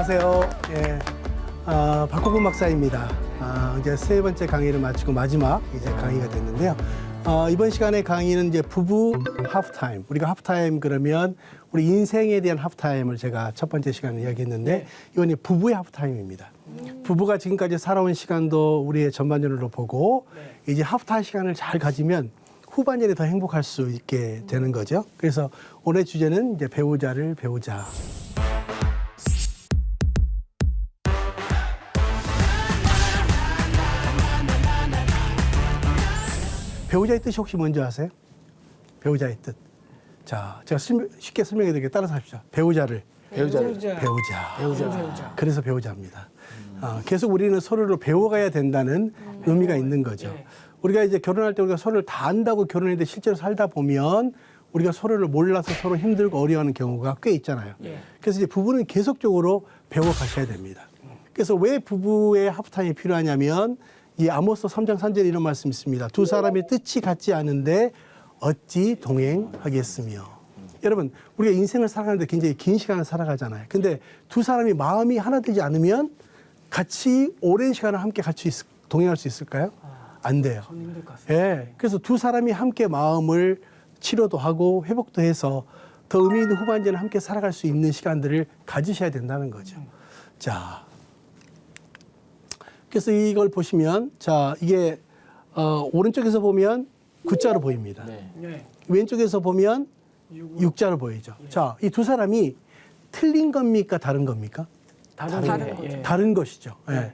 안녕하세요. 예, 박호근 박사입니다. 이제 세 번째 강의를 마치고 마지막 이제 강의가 됐는데요. 이번 시간의 강의는 이제 부부 하프타임. 우리가 하프타임 그러면 우리 인생에 대한 하프타임을 제가 첫 번째 시간에 이야기했는데 이번에 부부의 하프타임입니다. 부부가 지금까지 살아온 시간도 우리의 전반전으로 보고 이제 하프타임 시간을 잘 가지면 후반전에 더 행복할 수 있게 되는 거죠. 그래서 오늘 주제는 이제 배우자를 배우자. 배우자의 뜻이 혹시 뭔지 아세요? 배우자의 뜻. 자, 제가 쉽게 설명해 드릴게요. 따라서 합시다. 배우자. 그래서 배우자입니다. 계속 우리는 서로를 배워가야 된다는 의미가 있는 거죠. 우리가 이제 결혼할 때 우리가 서로를 다 안다고 결혼했는데 실제로 살다 보면 우리가 서로를 몰라서 서로 힘들고 어려워하는 경우가 꽤 있잖아요. 그래서 이제 부부는 계속적으로 배워가셔야 됩니다. 그래서 왜 부부의 하프타임이 필요하냐면 이 아모스 3장 3절에 이런 말씀이 있습니다. 두 사람의 뜻이 같지 않은데 어찌 동행하겠으며. 여러분, 우리가 인생을 살아가는데 굉장히 긴 시간을 살아가잖아요. 근데 두 사람이 마음이 하나 되지 않으면 같이 오랜 시간을 함께 같이 동행할 수 있을까요? 안 돼요. 예. 그래서 두 사람이 함께 마음을 치료도 하고 회복도 해서 더 의미 있는 후반전을 함께 살아갈 수 있는 시간들을 가지셔야 된다는 거죠. 자. 그래서 이걸 보시면, 자, 이게, 오른쪽에서 보면 9자로 보입니다. 왼쪽에서 보면 6자로 보이죠. 자, 이 두 사람이 틀린 겁니까? 다른 겁니까? 다른 것이죠. 예.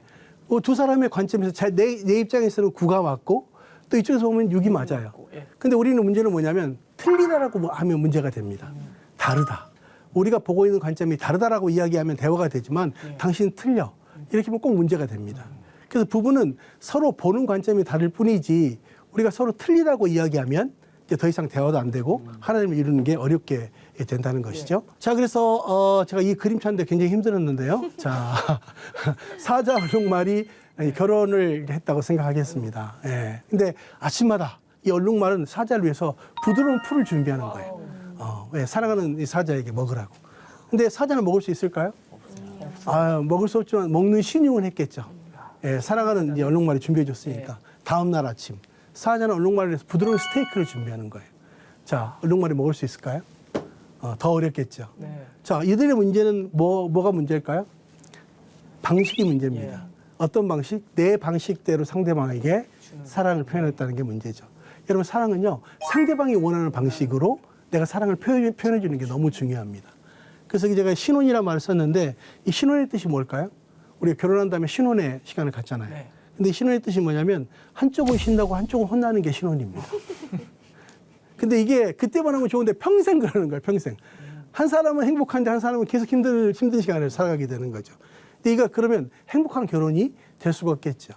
두 사람의 관점에서 내 입장에서는 9가 맞고 또 이쪽에서 보면 6이 맞아요. 근데 우리는 문제는 뭐냐면 틀리다라고 하면 문제가 됩니다. 다르다. 우리가 보고 있는 관점이 다르다라고 이야기하면 대화가 되지만 당신은 틀려. 이렇게 하면 꼭 문제가 됩니다. 그래서 부부는 서로 보는 관점이 다를 뿐이지 우리가 서로 틀리다고 이야기하면 이제 더 이상 대화도 안 되고 하나님을 이루는 게 어렵게 된다는 것이죠. 자, 그래서 제가 이 그림 찾는데 굉장히 힘들었는데요. 자, 사자 얼룩말이 결혼을 했다고 생각하겠습니다. 예. 근데 아침마다 이 얼룩말은 사자를 위해서 부드러운 풀을 준비하는 거예요. 왜? 사랑하는 이 사자에게 먹으라고. 근데 사자는 먹을 수 있을까요? 먹을 수 없지만 먹는 신용은 했겠죠. 예, 사랑하는 이제 얼룩말이 준비해 줬으니까 다음 날 아침 사자는 얼룩말을 해서 부드러운 스테이크를 준비하는 거예요. 자, 얼룩말이 먹을 수 있을까요? 더 어렵겠죠. 자, 이들의 문제는 뭐가 문제일까요? 방식이 문제입니다. 어떤 방식? 내 방식대로 상대방에게 사랑을 표현했다는 게 문제죠. 여러분, 사랑은요, 상대방이 원하는 방식으로 내가 사랑을 표현해 주는 게 너무 중요합니다. 그래서 제가 신혼이라는 말을 썼는데 이 신혼의 뜻이 뭘까요? 우리가 결혼한 다음에 신혼의 시간을 갖잖아요. 근데 이 신혼의 뜻이 뭐냐면 한쪽은 신나고 한쪽은 혼나는 게 신혼입니다. 근데 이게 그때만 하면 좋은데 평생 그러는 거예요. 평생. 한 사람은 행복한데 한 사람은 계속 힘든 시간을 살아가게 되는 거죠. 근데 이거 그러면 행복한 결혼이 될 수가 없겠죠.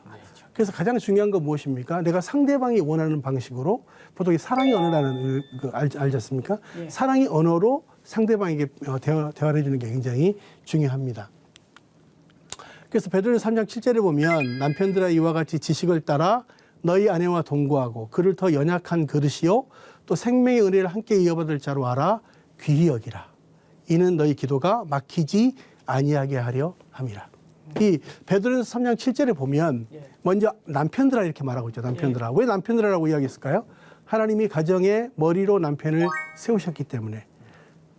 그래서 가장 중요한 건 무엇입니까? 내가 상대방이 원하는 방식으로 보통 이 사랑의 언어라는 알지 않습니까? 사랑의 언어로 상대방에게 대화를 해주는 게 굉장히 중요합니다. 그래서 베드로전서 3장 7절에 보면 남편들아 이와 같이 지식을 따라 너희 아내와 동거하고 그를 더 연약한 그릇이요 또 생명의 은혜를 함께 이어받을 자로 알아 귀히 여기라. 이는 너희 기도가 막히지 아니하게 하려 함이라. 이 베드로전서 3장 7절에 보면 먼저 남편들아 이렇게 말하고 있죠. 남편들아. 왜 남편들아라고 이야기했을까요? 하나님이 가정의 머리로 남편을 세우셨기 때문에.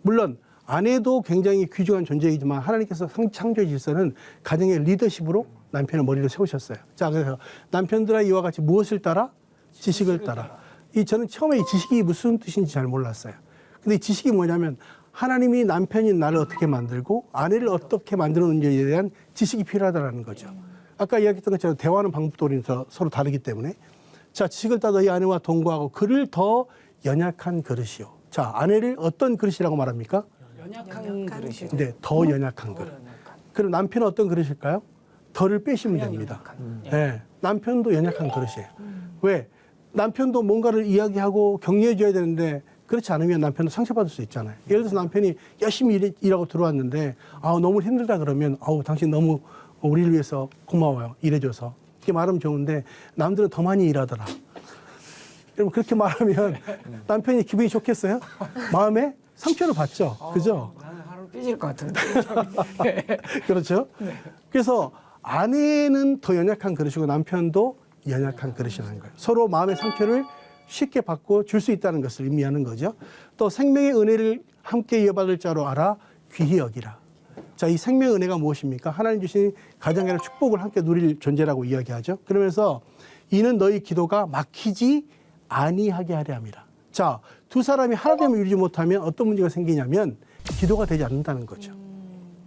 물론 아내도 굉장히 귀중한 존재이지만 하나님께서 창조의 질서는 가정의 리더십으로 남편을 머리로 세우셨어요. 자, 그래서 남편들아 이와 같이 무엇을 따라? 지식을 따라. 저는 처음에 이 지식이 무슨 뜻인지 잘 몰랐어요. 근데 이 지식이 뭐냐면 하나님이 남편인 나를 어떻게 만들고 아내를 어떻게 만들었는지에 대한 지식이 필요하다는 거죠. 아까 이야기했던 것처럼 대화하는 방법도 우리는 서로 다르기 때문에 자, 지식을 따라 너희 아내와 동거하고 그를 더 연약한 그릇이요. 자, 아내를 어떤 그릇이라고 말합니까? 연약한 그릇이요. 네, 더 연약한 그릇. 그럼 남편은 어떤 그릇일까요? 덜을 빼시면 됩니다. 네, 남편도 연약한 그릇이에요. 왜? 남편도 뭔가를 이야기하고 격려해줘야 되는데 그렇지 않으면 남편도 상처받을 수 있잖아요. 예를 들어서 남편이 열심히 일하고 들어왔는데 너무 힘들다 그러면 당신 너무 우리를 위해서 고마워요. 일해줘서. 이렇게 말하면 좋은데 남들은 더 많이 일하더라. 여러분 그렇게 말하면 남편이 기분이 좋겠어요? 마음에 상처를 받죠. 그죠? 삐질 것 같은데. 그렇죠? 그래서 아내는 더 연약한 그릇이고 남편도 연약한 그릇이라는 거예요. 서로 마음의 상처를 쉽게 받고 줄 수 있다는 것을 의미하는 거죠. 또 생명의 은혜를 함께 이어받을 자로 알아 귀히 여기라. 자, 이 생명의 은혜가 무엇입니까? 하나님 주신 가정의 축복을 함께 누릴 존재라고 이야기하죠. 그러면서 이는 너희 기도가 막히지 아니하게 하려 함이라. 자, 두 사람이 하나됨을 이루지 못하면 어떤 문제가 생기냐면 기도가 되지 않는다는 거죠.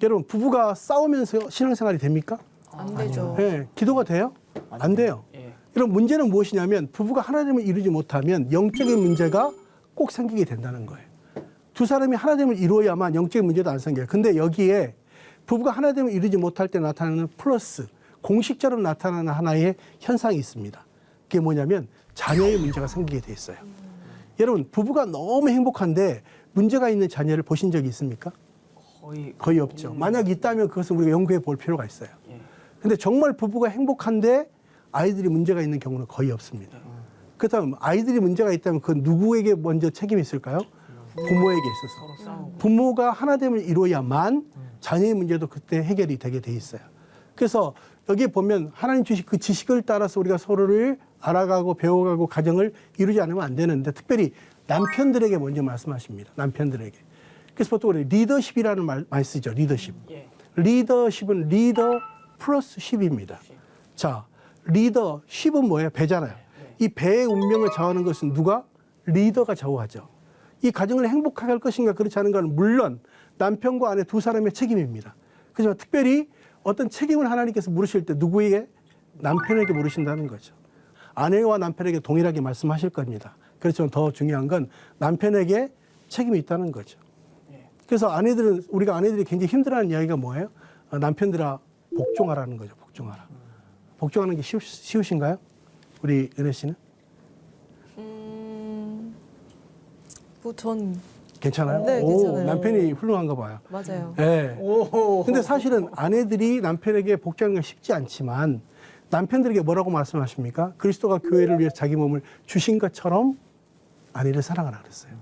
여러분, 부부가 싸우면서 신앙생활이 됩니까? 안 되죠. 네, 기도가 돼요? 안 돼요. 예. 이런 문제는 무엇이냐면 부부가 하나됨을 이루지 못하면 영적인 문제가 꼭 생기게 된다는 거예요. 두 사람이 하나됨을 이루어야만 영적인 문제도 안 생겨요. 근데 여기에 부부가 하나됨을 이루지 못할 때 나타나는 플러스, 공식적으로 나타나는 하나의 현상이 있습니다. 그게 뭐냐면 자녀의 문제가 생기게 돼 있어요. 여러분, 부부가 너무 행복한데 문제가 있는 자녀를 보신 적이 있습니까? 거의 없죠. 만약 있다면 그것은 우리가 연구해 볼 필요가 있어요. 근데 정말 부부가 행복한데 아이들이 문제가 있는 경우는 거의 없습니다. 그렇다면 아이들이 문제가 있다면 그 누구에게 먼저 책임이 있을까요? 부모에게 있어서. 부모가 하나됨을 이루어야만 자녀의 문제도 그때 해결이 되게 돼 있어요. 그래서 여기에 보면 하나님 주신 그 지식을 따라서 우리가 서로를 알아가고 배워가고 가정을 이루지 않으면 안 되는데 특별히 남편들에게 먼저 말씀하십니다. 남편들에게. 그래서 보통 우리 리더십이라는 말 많이 쓰죠. 리더십. 리더십은 리더 플러스 십입니다. 자, 리더십은 뭐예요? 배잖아요. 이 배의 운명을 좌우하는 것은 누가? 리더가 좌우하죠. 이 가정을 행복하게 할 것인가 그렇지 않은 건 물론 남편과 아내 두 사람의 책임입니다. 그렇지만 특별히 어떤 책임을 하나님께서 물으실 때 누구에게? 남편에게 물으신다는 거죠. 아내와 남편에게 동일하게 말씀하실 겁니다. 그렇지만 더 중요한 건 남편에게 책임이 있다는 거죠. 그래서 우리가 아내들이 굉장히 힘들어하는 이야기가 뭐예요? 남편들아 복종하라는 거죠. 복종하라. 복종하는 게 쉬우신가요? 우리 은혜 씨는? 전 괜찮아요? 네, 괜찮아요. 남편이 훌륭한가 봐요. 맞아요. 네. 근데 사실은 아내들이 남편에게 복종하는 건 쉽지 않지만 남편들에게 뭐라고 말씀하십니까? 그리스도가 교회를 위해 자기 몸을 주신 것처럼 아내를 사랑하라 그랬어요.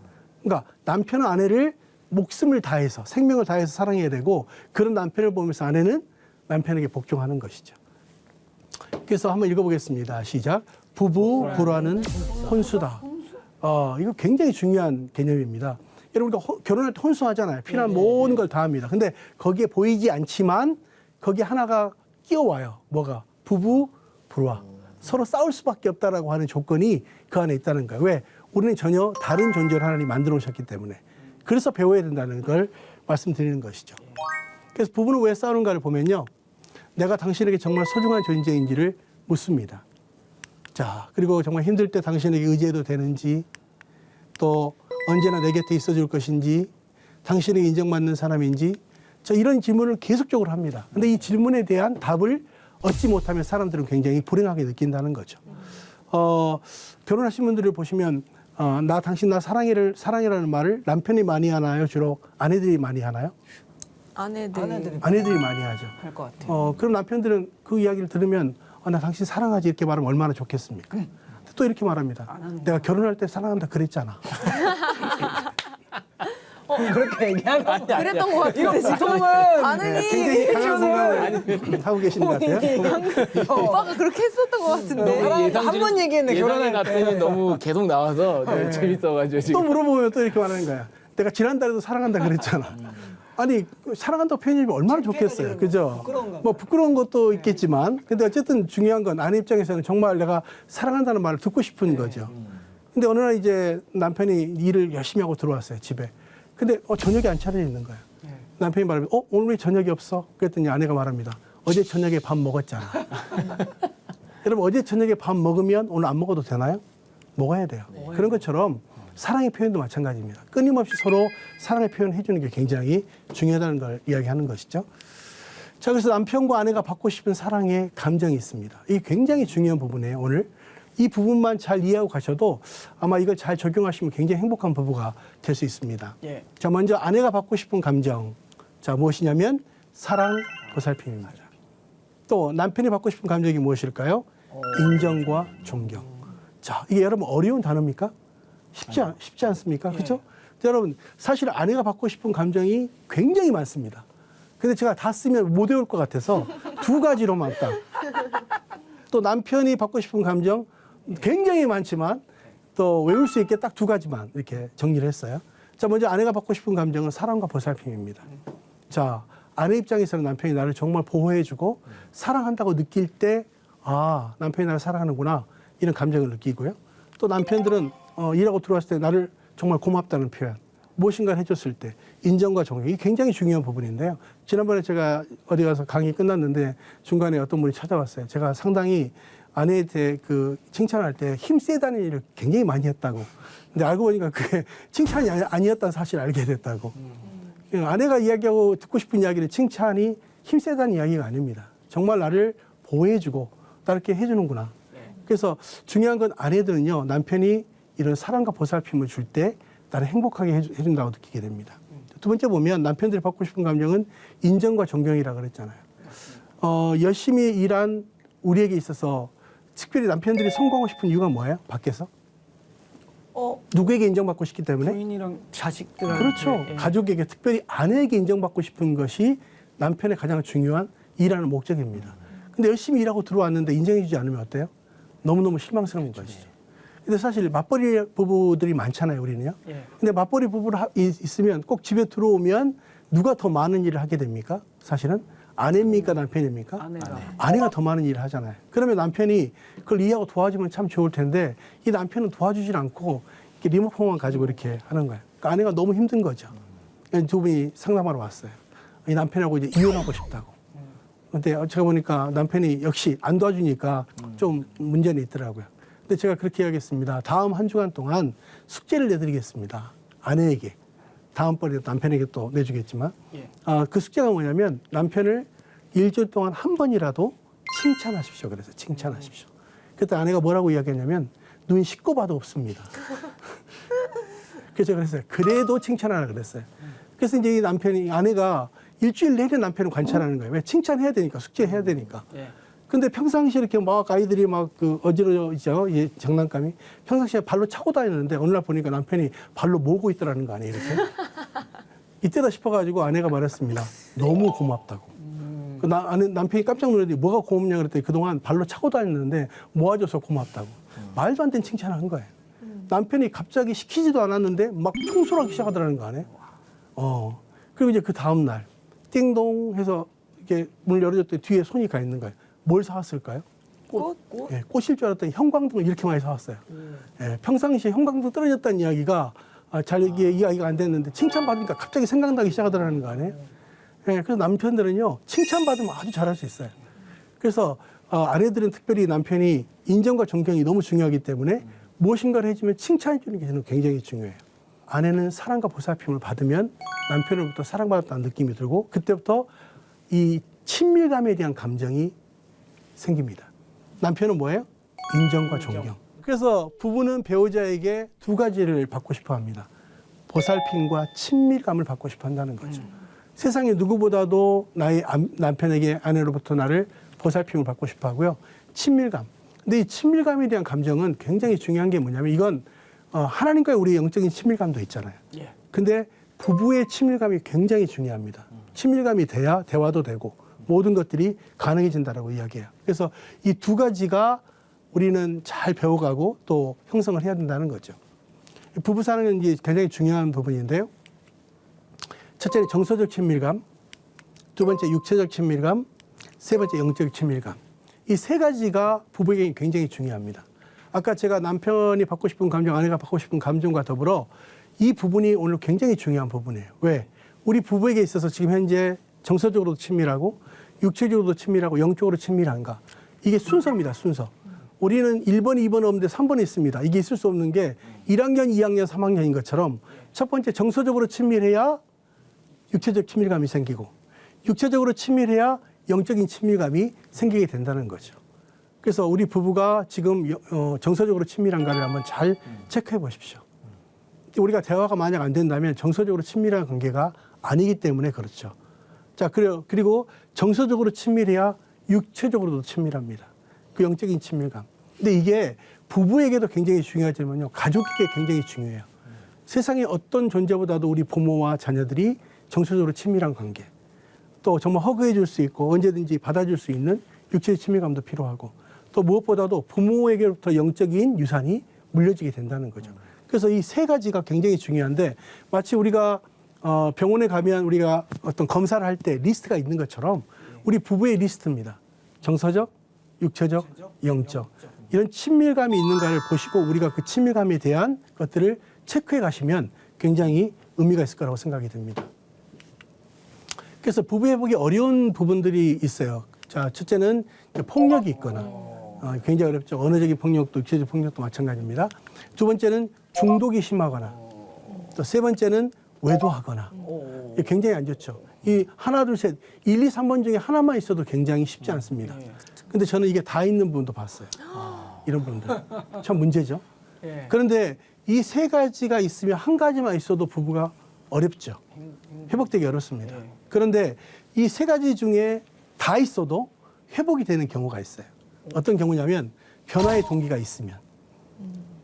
그러니까 남편은 아내를 목숨을 다해서 생명을 다해서 사랑해야 되고 그런 남편을 보면서 아내는 남편에게 복종하는 것이죠. 그래서 한번 읽어보겠습니다. 시작. 부부 불화는 혼수다. 이거 굉장히 중요한 개념입니다. 여러분, 우리가 결혼할 때 혼수하잖아요. 필요한 모든 걸 다 합니다. 근데 거기에 보이지 않지만 거기에 하나가 끼어와요. 뭐가? 부부 불화. 서로 싸울 수밖에 없다라고 하는 조건이 그 안에 있다는 거예요. 왜? 우리는 전혀 다른 존재를 하나님이 만들어 오셨기 때문에. 그래서 배워야 된다는 걸 말씀드리는 것이죠. 그래서 부부는 왜 싸우는가를 보면요. 내가 당신에게 정말 소중한 존재인지를 묻습니다. 자, 그리고 정말 힘들 때 당신에게 의지해도 되는지, 또 언제나 내 곁에 있어줄 것인지, 당신에게 인정받는 사람인지, 자, 이런 질문을 계속적으로 합니다. 근데 이 질문에 대한 답을 얻지 못하면 사람들은 굉장히 불행하게 느낀다는 거죠. 결혼하신 분들을 보시면 당신 나 사랑해라는 말을 남편이 많이 하나요? 주로 아내들이 많이 하나요? 아내들이 아내들이 많이 하죠. 할 것 같아요. 그럼 남편들은 그 이야기를 들으면 나 당신 사랑하지 이렇게 말하면 얼마나 좋겠습니까? 또 이렇게 말합니다. 내가 결혼할 때 사랑한다 그랬잖아. 그렇게 얘기하는 거 아니야. 그랬던 것 같은데 지금 보통은 반응이 굉장히 강한 생각을 하고 계시는 것 같아요. 오빠가 그렇게 했었던 것 같은데. 한 번 얘기했네, 예상의 결혼할 때. 답변이 너무 계속 나와서 너무 재밌어가지고 또 지금. 물어보면 또 이렇게 말하는 거야. 내가 지난달에도 사랑한다 그랬잖아. 아니, 사랑한다고 표현해주면 얼마나 좋겠어요. 그죠? 뭐 부끄러운 것도 있겠지만, 근데 어쨌든 중요한 건 아내 입장에서는 정말 내가 사랑한다는 말을 듣고 싶은 거죠. 근데 어느 날 이제 남편이 일을 열심히 하고 들어왔어요, 집에. 근데 저녁이 안 차려져 있는 거예요. 남편이 말하면 오늘 왜 저녁이 없어? 그랬더니 아내가 말합니다. 어제 저녁에 밥 먹었잖아. 여러분, 어제 저녁에 밥 먹으면 오늘 안 먹어도 되나요? 먹어야 돼요. 그런 것처럼 사랑의 표현도 마찬가지입니다. 끊임없이 서로 사랑의 표현을 해주는 게 굉장히 중요하다는 걸 이야기하는 것이죠. 자, 그래서 남편과 아내가 받고 싶은 사랑의 감정이 있습니다. 이게 굉장히 중요한 부분이에요, 오늘. 이 부분만 잘 이해하고 가셔도 아마 이걸 잘 적용하시면 굉장히 행복한 부부가 될 수 있습니다. 예. 자, 먼저 아내가 받고 싶은 감정. 자, 무엇이냐면 사랑, 보살핌입니다. 또 남편이 받고 싶은 감정이 무엇일까요? 인정과 존경. 자, 이게 여러분 어려운 단어입니까? 쉽지 않습니까? 그렇죠? 자, 여러분 사실 아내가 받고 싶은 감정이 굉장히 많습니다. 근데 제가 다 쓰면 못 외울 것 같아서 두 가지로만 딱. 또 남편이 받고 싶은 감정 굉장히 많지만 또 외울 수 있게 딱 두 가지만 이렇게 정리를 했어요. 자, 먼저 아내가 받고 싶은 감정은 사랑과 보살핌입니다. 자, 아내 입장에서는 남편이 나를 정말 보호해주고 사랑한다고 느낄 때, 아, 남편이 나를 사랑하는구나, 이런 감정을 느끼고요. 또 남편들은 일하고 들어왔을 때 나를 정말 고맙다는 표현, 무엇인가를 해줬을 때 인정과 존경, 이게 굉장히 중요한 부분인데요. 지난번에 제가 어디 가서 강의 끝났는데 중간에 어떤 분이 찾아왔어요. 제가 상당히 아내한테 그 칭찬할 때 힘 세다는 일을 굉장히 많이 했다고. 근데 알고 보니까 그게 칭찬이 아니었다는 사실을 알게 됐다고. 아내가 이야기하고 듣고 싶은 이야기는 칭찬이 힘 세다는 이야기가 아닙니다. 정말 나를 보호해주고 나를 이렇게 해주는구나. 그래서 중요한 건 아내들은요, 남편이 이런 사랑과 보살핌을 줄 때 나를 행복하게 해준다고 느끼게 됩니다. 두 번째 보면 남편들이 받고 싶은 감정은 인정과 존경이라고 그랬잖아요. 열심히 일한 우리에게 있어서 특별히 남편들이 성공하고 싶은 이유가 뭐예요? 밖에서? 누구에게 인정받고 싶기 때문에? 부인이랑 자식들한테. 그렇죠. 예. 가족에게, 특별히 아내에게 인정받고 싶은 것이 남편의 가장 중요한 일하는 목적입니다. 근데 열심히 일하고 들어왔는데 인정해주지 않으면 어때요? 너무너무 실망스러운 것이죠. 근데 사실 맞벌이 부부들이 많잖아요, 우리는요. 예. 근데 맞벌이 부부를 있으면 꼭 집에 들어오면 누가 더 많은 일을 하게 됩니까? 사실은 아내입니까, 남편입니까? 아내가 더 많은 일을 하잖아요. 그러면 남편이 그걸 이해하고 도와주면 참 좋을 텐데 이 남편은 도와주질 않고 이렇게 리모컨만 가지고 이렇게 하는 거예요. 그러니까 아내가 너무 힘든 거죠. 두 분이 상담하러 왔어요. 이 남편하고 이제 이혼하고 싶다고. 근데 제가 보니까 남편이 역시 안 도와주니까 좀 문제는 있더라고요. 근데 제가 그렇게 이야기했습니다. 다음 한 주간 동안 숙제를 내드리겠습니다. 아내에게. 다음번에 남편에게 또 내주겠지만. 예. 그 숙제가 뭐냐면 남편을 일주일 동안 한 번이라도 칭찬하십시오. 그래서 칭찬하십시오. 그때 아내가 뭐라고 이야기했냐면 눈 씻고 봐도 없습니다. 그래서 제가 그랬어요. 그래도 칭찬하라 그랬어요. 그래서 이제 이 남편이, 아내가 일주일 내내 남편을 관찰하는 거예요. 왜? 칭찬해야 되니까, 숙제해야 되니까. 예. 근데 평상시에 이렇게 막 아이들이 막 그 어지러워지죠. 예, 장난감이. 평상시에 발로 차고 다니는데 어느 날 보니까 남편이 발로 모으고 있더라는 거 아니에요, 이렇게. 이때다 싶어가지고 아내가 말했습니다. 너무 고맙다고. 남편이 깜짝 놀랐더니 뭐가 고맙냐 그랬더니 그동안 발로 차고 다녔는데 모아줘서 고맙다고. 말도 안 되는 칭찬을 한 거예요. 남편이 갑자기 시키지도 않았는데 막 청소를 하기 시작하더라는 거 아니에요. 그리고 이제 그 다음날 띵동 해서 이렇게 문을 열어줬더니 뒤에 손이 가 있는 거예요. 뭘 사왔을까요? 꽃? 예, 꽃일 줄 알았더니 형광등을 이렇게 많이 사왔어요. 예, 평상시에 형광등 떨어졌다는 이야기가 잘 이야기가 안 됐는데 칭찬받으니까 갑자기 생각나기 시작하더라는 거 아니에요? 예, 그래서 남편들은요, 칭찬받으면 아주 잘할 수 있어요. 그래서 아내들은 특별히 남편이 인정과 존경이 너무 중요하기 때문에 무엇인가를 해주면 칭찬해 주는 게 저는 굉장히 중요해요. 아내는 사랑과 보살핌을 받으면 남편으로부터 사랑받았다는 느낌이 들고 그때부터 이 친밀감에 대한 감정이 생깁니다. 남편은 뭐예요? 인정과 존경. 그래서 부부는 배우자에게 두 가지를 받고 싶어 합니다. 보살핌과 친밀감을 받고 싶어 한다는 거죠. 세상에 누구보다도 나의 남편에게, 아내로부터 나를 보살핌을 받고 싶어 하고요. 친밀감. 근데 이 친밀감에 대한 감정은 굉장히 중요한 게 뭐냐면 이건 하나님과의 우리의 영적인 친밀감도 있잖아요. 예. 근데 부부의 친밀감이 굉장히 중요합니다. 친밀감이 돼야 대화도 되고 모든 것들이 가능해진다라고 이야기해요. 그래서 이 두 가지가 우리는 잘 배워가고 또 형성을 해야 된다는 거죠. 부부 사랑은 이제 굉장히 중요한 부분인데요. 첫째는 정서적 친밀감, 두 번째 육체적 친밀감, 세 번째 영적 친밀감. 이 세 가지가 부부에게 굉장히 중요합니다. 아까 제가 남편이 받고 싶은 감정, 아내가 받고 싶은 감정과 더불어 이 부분이 오늘 굉장히 중요한 부분이에요. 왜? 우리 부부에게 있어서 지금 현재 정서적으로도 친밀하고 육체적으로도 친밀하고 영적으로 친밀한가? 이게 순서입니다, 순서. 우리는 1번, 2번 없는데 3번이 있습니다. 이게 있을 수 없는 게 1학년, 2학년, 3학년인 것처럼 첫 번째 정서적으로 친밀해야 육체적 친밀감이 생기고 육체적으로 친밀해야 영적인 친밀감이 생기게 된다는 거죠. 그래서 우리 부부가 지금 정서적으로 친밀한가를 한번 잘 체크해 보십시오. 우리가 대화가 만약 안 된다면 정서적으로 친밀한 관계가 아니기 때문에 그렇죠. 자, 그리고 정서적으로 친밀해야 육체적으로도 친밀합니다. 그 영적인 친밀감. 근데 이게 부부에게도 굉장히 중요하지만요, 가족에게 굉장히 중요해요. 세상에 어떤 존재보다도 우리 부모와 자녀들이 정서적으로 친밀한 관계, 또 정말 허그해 줄 수 있고 언제든지 받아줄 수 있는 육체의 친밀감도 필요하고, 또 무엇보다도 부모에게로부터 영적인 유산이 물려지게 된다는 거죠. 그래서 이 세 가지가 굉장히 중요한데, 마치 우리가 병원에 가면 우리가 어떤 검사를 할 때 리스트가 있는 것처럼 우리 부부의 리스트입니다. 정서적, 육체적, 영적. 이런 친밀감이 있는가를 보시고 우리가 그 친밀감에 대한 것들을 체크해 가시면 굉장히 의미가 있을 거라고 생각이 듭니다. 그래서 부부 회복이 어려운 부분들이 있어요. 자, 첫째는 폭력이 있거나 굉장히 어렵죠. 언어적인 폭력도, 육체적 폭력도 마찬가지입니다. 두 번째는 중독이 심하거나, 또 세 번째는 외도하거나. 이게 굉장히 안 좋죠. 이 하나, 둘, 셋, 1, 2, 3번 중에 하나만 있어도 굉장히 쉽지 않습니다. 근데 저는 이게 다 있는 분도 봤어요. 이런 분들. 참 문제죠. 그런데 이 세 가지가 있으면 한 가지만 있어도 부부가 어렵죠. 회복되기 어렵습니다. 그런데 이 세 가지 중에 다 있어도 회복이 되는 경우가 있어요. 어떤 경우냐면 변화의 동기가 있으면.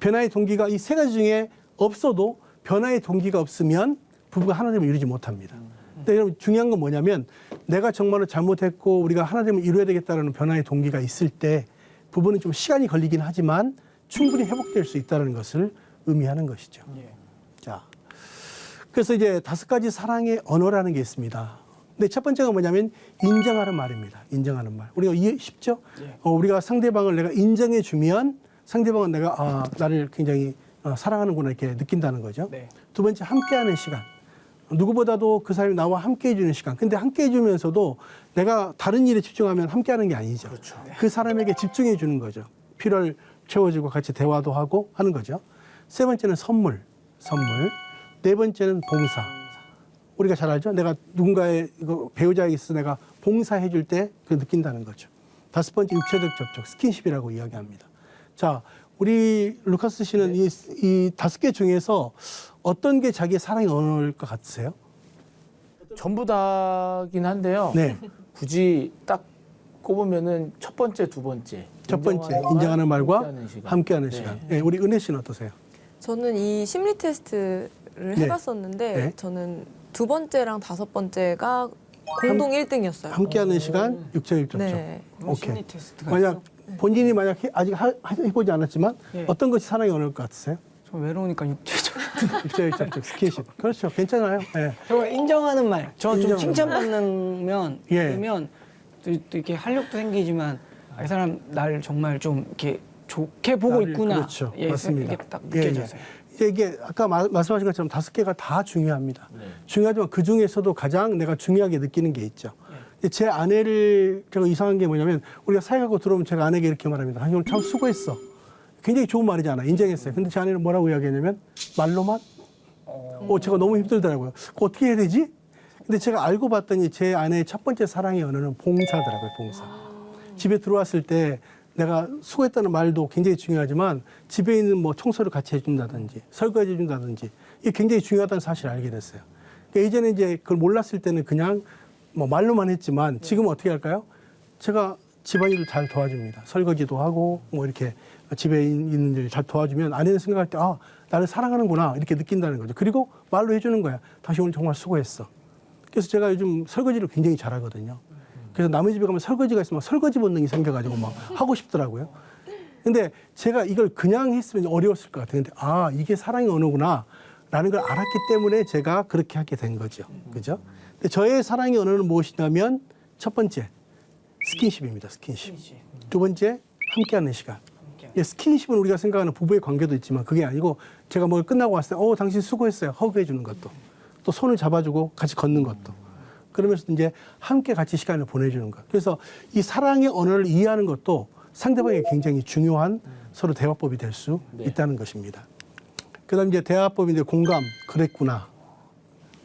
변화의 동기가 이 세 가지 중에 없어도 변화의 동기가 없으면 부부가 하나됨을 이루지 못합니다. 근데 여러분 중요한 건 뭐냐면 내가 정말로 잘못했고 우리가 하나됨을 이루어야 되겠다는 변화의 동기가 있을 때 부부는 좀 시간이 걸리긴 하지만 충분히 회복될 수 있다는 것을 의미하는 것이죠. 자, 그래서 이제 5가지 사랑의 언어라는 게 있습니다. 근데 첫 번째가 뭐냐면 인정하는 말입니다. 인정하는 말. 우리가 이해 쉽죠? 우리가 상대방을 내가 인정해 주면 상대방은 내가 나를 굉장히 사랑하는구나 이렇게 느낀다는 거죠. 두 번째, 함께하는 시간. 누구보다도 그 사람이 나와 함께 해주는 시간. 근데 함께 해주면서도 내가 다른 일에 집중하면 함께하는 게 아니죠. 그렇죠. 그 사람에게 집중해 주는 거죠. 필요를 채워주고 같이 대화도 하고 하는 거죠. 세 번째는 선물. 네 번째는 봉사. 우리가 잘 알죠? 내가 누군가의 배우자에게 있어서 내가 봉사해 줄 때 그 느낀다는 거죠. 5번째, 육체적 접촉, 스킨십이라고 이야기합니다. 자, 우리 루카스 씨는 이 5개 중에서 어떤 게 자기의 사랑의 언어일 것 같으세요? 전부 다긴 한데요. 네. 굳이 딱 꼽으면은 첫 번째, 두 번째. 첫 번째, 인정하는 말과 함께하는 네. 시간. 네, 우리 은혜 씨는 어떠세요? 저는 이 심리 테스트를 네. 해봤었는데 네. 저는 두 번째랑 5번째가 공동 1등이었어요. 함께하는 시간, 육체적 접촉. 네. 오케이. 테스트가 만약 본인이 만약 아직 해보지 않았지만 어떤 것이 사랑의 언어일 것 같으세요? 저 외로우니까 육체적. 육체적 접촉, 스킨십. 그렇죠. 괜찮아요. 네. 저 인정하는 말. 저 좀 인정하는 칭찬받는 예. 되면 또 이렇게 활력도 생기지만 이 사람 날 정말 좀 이렇게 좋게 보고 나를, 있구나. 그렇죠. 예, 맞습니다. 이게 딱 느껴져서요. 이게 아까 말씀하신 것처럼 5개가 다 중요합니다. 중요하지만 그 중에서도 가장 내가 중요하게 느끼는 게 있죠. 제 아내를 제가 이상한 게 뭐냐면 우리가 사역하고 들어오면 제가 아내에게 이렇게 말합니다. 당신 오늘 참 수고했어. 굉장히 좋은 말이잖아. 인정했어요. 근데 제 아내는 뭐라고 이야기하냐면 말로만? 제가 너무 힘들더라고요. 그거 어떻게 해야 되지? 근데 제가 알고 봤더니 제 아내의 첫 번째 사랑의 언어는 봉사더라고요. 봉사. 집에 들어왔을 때 내가 수고했다는 말도 굉장히 중요하지만 집에 있는 뭐 청소를 같이 해준다든지 설거지 해준다든지 이게 굉장히 중요하다는 사실을 알게 됐어요. 그러니까 이전에 이제 그걸 몰랐을 때는 그냥 뭐 말로만 했지만 지금은 어떻게 할까요? 제가 집안일을 잘 도와줍니다. 설거지도 하고 뭐 이렇게 집에 있는 일 잘 도와주면 아내는 생각할 때 나를 사랑하는구나 이렇게 느낀다는 거죠. 그리고 말로 해주는 거야. 당신 오늘 정말 수고했어. 그래서 제가 요즘 설거지를 굉장히 잘하거든요. 그래서 남의 집에 가면 설거지가 있으면 설거지 본능이 생겨가지고 막 하고 싶더라고요. 근데 제가 이걸 그냥 했으면 어려웠을 것 같아요. 근데 이게 사랑의 언어구나 라는 걸 알았기 때문에 제가 그렇게 하게 된 거죠. 그죠? 근데 저의 사랑의 언어는 무엇이냐면 첫 번째, 스킨십입니다. 스킨십. 두 번째, 함께하는 시간. 스킨십은 우리가 생각하는 부부의 관계도 있지만 그게 아니고 제가 뭘 끝나고 왔을 때 당신 수고했어요. 허그해 주는 것도. 또 손을 잡아주고 같이 걷는 것도. 그러면서 이제 함께 같이 시간을 보내주는 것. 그래서 이 사랑의 언어를 이해하는 것도 상대방에게 굉장히 중요한 서로 대화법이 될 수 있다는 것입니다. 그 다음 이제 대화법인데 공감, 그랬구나.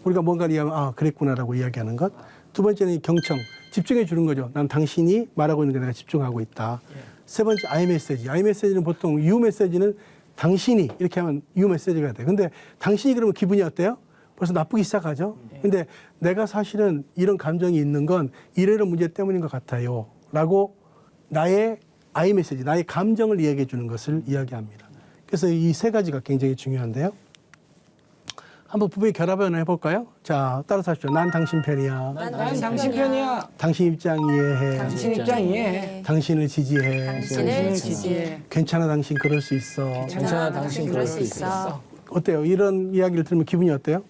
우리가 뭔가를 이해하면 그랬구나라고 이야기하는 것. 두 번째는 경청, 집중해 주는 거죠. 난 당신이 말하고 있는 게 내가 집중하고 있다. 세 번째 아이메시지. 아이메시지는 보통 유메시지는 당신이 이렇게 하면 유메시지가 돼요. 근데 당신이 그러면 기분이 어때요? 벌써 나쁘기 시작하죠. 근데 내가 사실은 이런 감정이 있는 건 이런 문제 때문인 것 같아요. 라고 나의 아이메시지, 나의 감정을 이야기해 주는 것을 이야기합니다. 그래서 이 세 가지가 굉장히 중요한데요. 한번 부부의 결합연을 해볼까요? 자, 따라서 하십시오. 난 당신 편이야. 난 난 당신 편이야. 당신 입장 이해해. 당신 입장 이해해. 당신을 지지해. 당신을 지지해. 괜찮아, 당신 그럴 수 있어. 괜찮아, 당신 그럴 수 있어. 어때요? 이런 이야기를 들으면 기분이 어때요?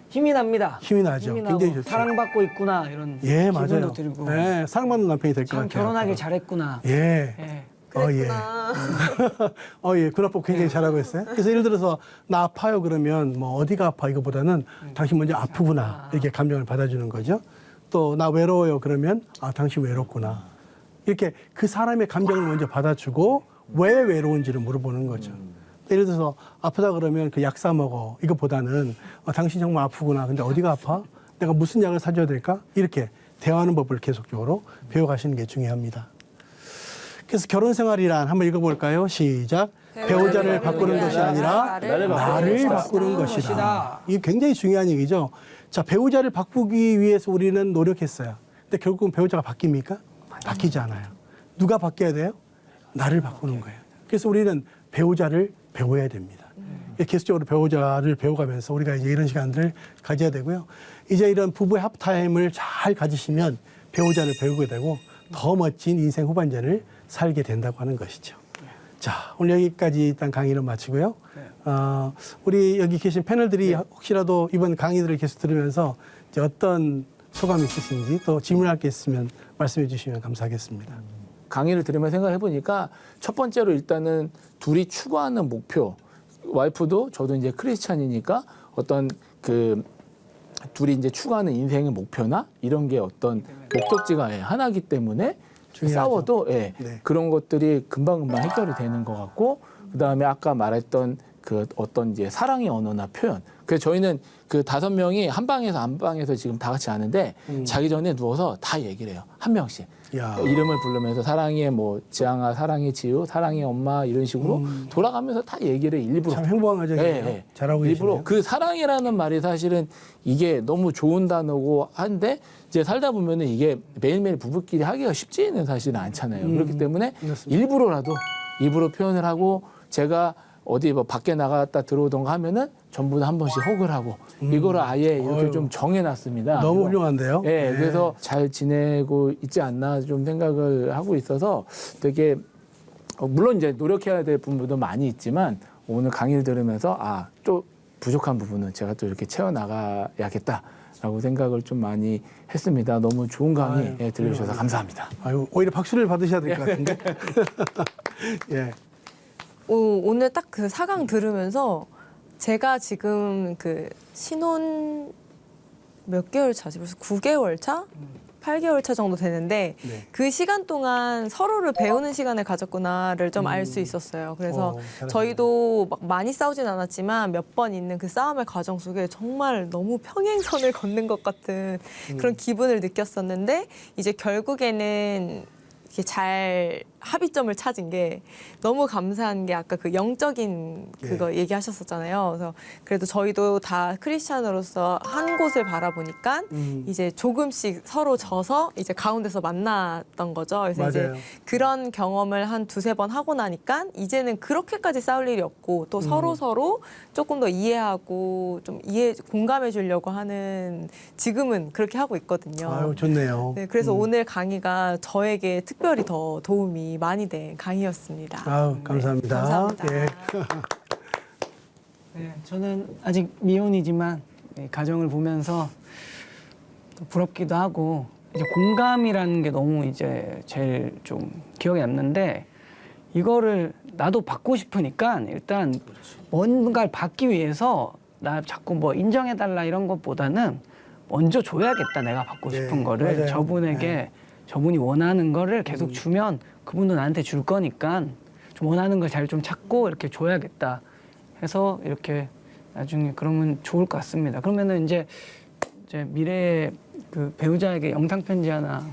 힘이 납니다. 힘이 나죠. 힘이 굉장히 나고 좋죠. 사랑받고 있구나 이런 예, 기분도 맞아요. 들고 예, 사랑받는 남편이 될 것 참 같아요. 결혼하길 잘했구나. 예. 예. 그랬구나. 예, 군합법 굉장히 잘하고 있어요. 그래서 예를 들어서 나 아파요 그러면 뭐 어디가 아파 이거보다는 당신 먼저 아프구나 이렇게 감정을 받아주는 거죠. 또 나 외로워요 그러면 아 당신 외롭구나 이렇게 그 사람의 감정을 먼저 받아주고 왜 외로운지를 물어보는 거죠. 예를 들어서 아프다 그러면 그 약 사 먹어 이거보다는 당신 정말 아프구나. 근데 어디가 아파? 내가 무슨 약을 사줘야 될까? 이렇게 대화하는 법을 계속적으로 배워가시는 게 중요합니다. 그래서 결혼 생활이란 한번 읽어볼까요? 시작. 배우자를 바꾸는 것이 아니라 나를 바꾸는 것이다. 이게 굉장히 중요한 얘기죠. 자, 배우자를 바꾸기 위해서 우리는 노력했어요. 근데 결국은 배우자가 바뀝니까? 바뀌지 않아요. 누가 바뀌어야 돼요? 나를 바꾸는 거예요. 그래서 우리는 배우자를 배워야 됩니다. 계속적으로 배우자를 배워가면서 우리가 이제 이런 시간들을 가져야 되고요. 이제 이런 부부의 합타임을 잘 가지시면 배우자를 배우게 되고 더 멋진 인생 후반전을 살게 된다고 하는 것이죠. 자, 오늘 여기까지 일단 강의를 마치고요. 우리 여기 계신 패널들이 혹시라도 이번 강의들을 계속 들으면서 이제 어떤 소감이 있으신지 또 질문할 게 있으면 말씀해 주시면 감사하겠습니다. 강의를 들으면 생각해 보니까 첫 번째로 일단은 둘이 추구하는 목표, 와이프도 저도 이제 크리스찬이니까 어떤 그 둘이 이제 추구하는 인생의 목표나 이런 게 어떤 목적지가 하나이기 때문에 중요하죠. 싸워도 네. 그런 것들이 금방금방 해결이 되는 것 같고 그다음에 아까 말했던 그 어떤 이제 사랑의 언어나 표현. 그래서 저희는 그 5명이 한 방에서 안방에서 지금 다 같이 자는데 자기 전에 누워서 다 얘기를 해요. 한 명씩. 야. 이름을 부르면서 사랑의 뭐 지향아, 사랑의 지우, 사랑의 엄마 이런 식으로 돌아가면서 다 얘기를 일부러 참 행복한 가정이에요. 네. 잘하고 일부러 계시네요. 그 사랑이라는 말이 사실은 이게 너무 좋은 단어고 한데 이제 살다 보면은 이게 매일매일 부부끼리 하기가 쉽지는 사실은 않잖아요. 그렇기 때문에 맞습니다. 일부러라도 입으로 표현을 하고 제가 어디 뭐 밖에 나갔다 들어오던가 하면은 전부 다 한 번씩 허그를 하고 이거를 아예 이렇게 어휴. 좀 정해놨습니다. 너무 훌륭한데요. 예, 네. 그래서 잘 지내고 있지 않나 좀 생각을 하고 있어서 되게 물론 이제 노력해야 될 부분도 많이 있지만 오늘 강의를 들으면서 또 부족한 부분은 제가 또 이렇게 채워나가야겠다라고 생각을 좀 많이 했습니다. 너무 좋은 강의 아유, 들려주셔서 감사합니다. 아유, 오히려 박수를 받으셔야 될 것 같은데. 예. 오늘 딱 그 4강 들으면서 제가 지금 그 신혼 몇 개월 차지? 벌써 9개월 차? 8개월 차 정도 되는데 네. 그 시간 동안 서로를 배우는 시간을 가졌구나를 좀 알 수 있었어요. 그래서 잘하시네요. 저희도 막 많이 싸우진 않았지만 몇 번 있는 그 싸움의 과정 속에 정말 너무 평행선을 걷는 것 같은 그런 기분을 느꼈었는데 이제 결국에는 이렇게 잘 합의점을 찾은 게 너무 감사한 게 아까 그 영적인 그거 얘기하셨었잖아요. 그래서 그래도 저희도 다 크리스찬으로서 한 곳을 바라보니까 이제 조금씩 서로 져서 이제 가운데서 만났던 거죠. 그래서 맞아요. 이제 그런 경험을 한 2-3번 하고 나니까 이제는 그렇게까지 싸울 일이 없고 또 서로 조금 더 이해하고 좀 공감해 주려고 하는 지금은 그렇게 하고 있거든요. 아유, 좋네요. 네, 그래서 오늘 강의가 저에게 특별히 더 도움이 많이 된 강의였습니다. 아유, 감사합니다. 감사합니다. 예. 네, 저는 아직 미혼이지만 가정을 보면서 또 부럽기도 하고 이제 공감이라는 게 너무 이제 제일 좀 기억에 남는데 이거를 나도 받고 싶으니까 일단 뭔가를 받기 위해서 나 자꾸 뭐 인정해달라 이런 것보다는 먼저 줘야겠다 내가 받고 네, 싶은 거를 맞아요. 저분에게 네. 저분이 원하는 거를 계속 주면 그분도 나한테 줄 거니까 좀 원하는 걸 잘 좀 찾고 이렇게 줘야겠다 해서 이렇게 나중에 그러면 좋을 것 같습니다. 그러면은 이제 미래에 그 배우자에게 영상 편지 하나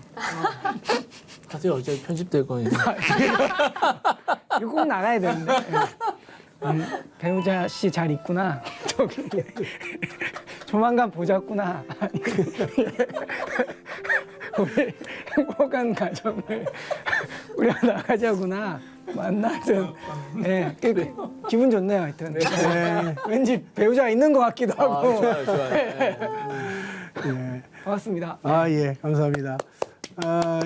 하세요. 어제 편집될 거예요. 이거 꼭 나가야 되는데 배우자 씨 잘 있구나 저기 조만간 보자꾸나 우리 행복한 가정을 우리가 나가자구나 만나든 기분 좋네요, 하여튼. 네. 왠지 배우자가 있는 것 같기도 하고. 좋아요, 좋아요. 네. 네. 반갑습니다. 아, 예, 감사합니다.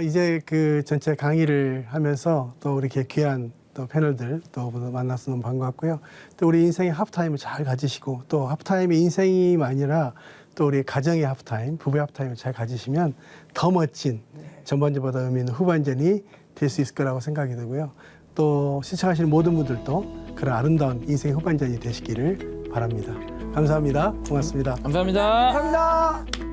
이제 그 전체 강의를 하면서 또 이렇게 귀한 또 패널들 또 만나서 너무 반갑고요. 또 우리 인생의 하프타임을 잘 가지시고 또 하프타임이 인생이 아니라 또 우리 가정의 하프타임, 부부의 하프타임을 잘 가지시면 더 멋진 전반전보다 의미 있는 후반전이 될 수 있을 거라고 생각이 되고요. 또 시청하시는 모든 분들도 그런 아름다운 인생의 후반전이 되시기를 바랍니다. 감사합니다. 고맙습니다. 감사합니다. 감사합니다.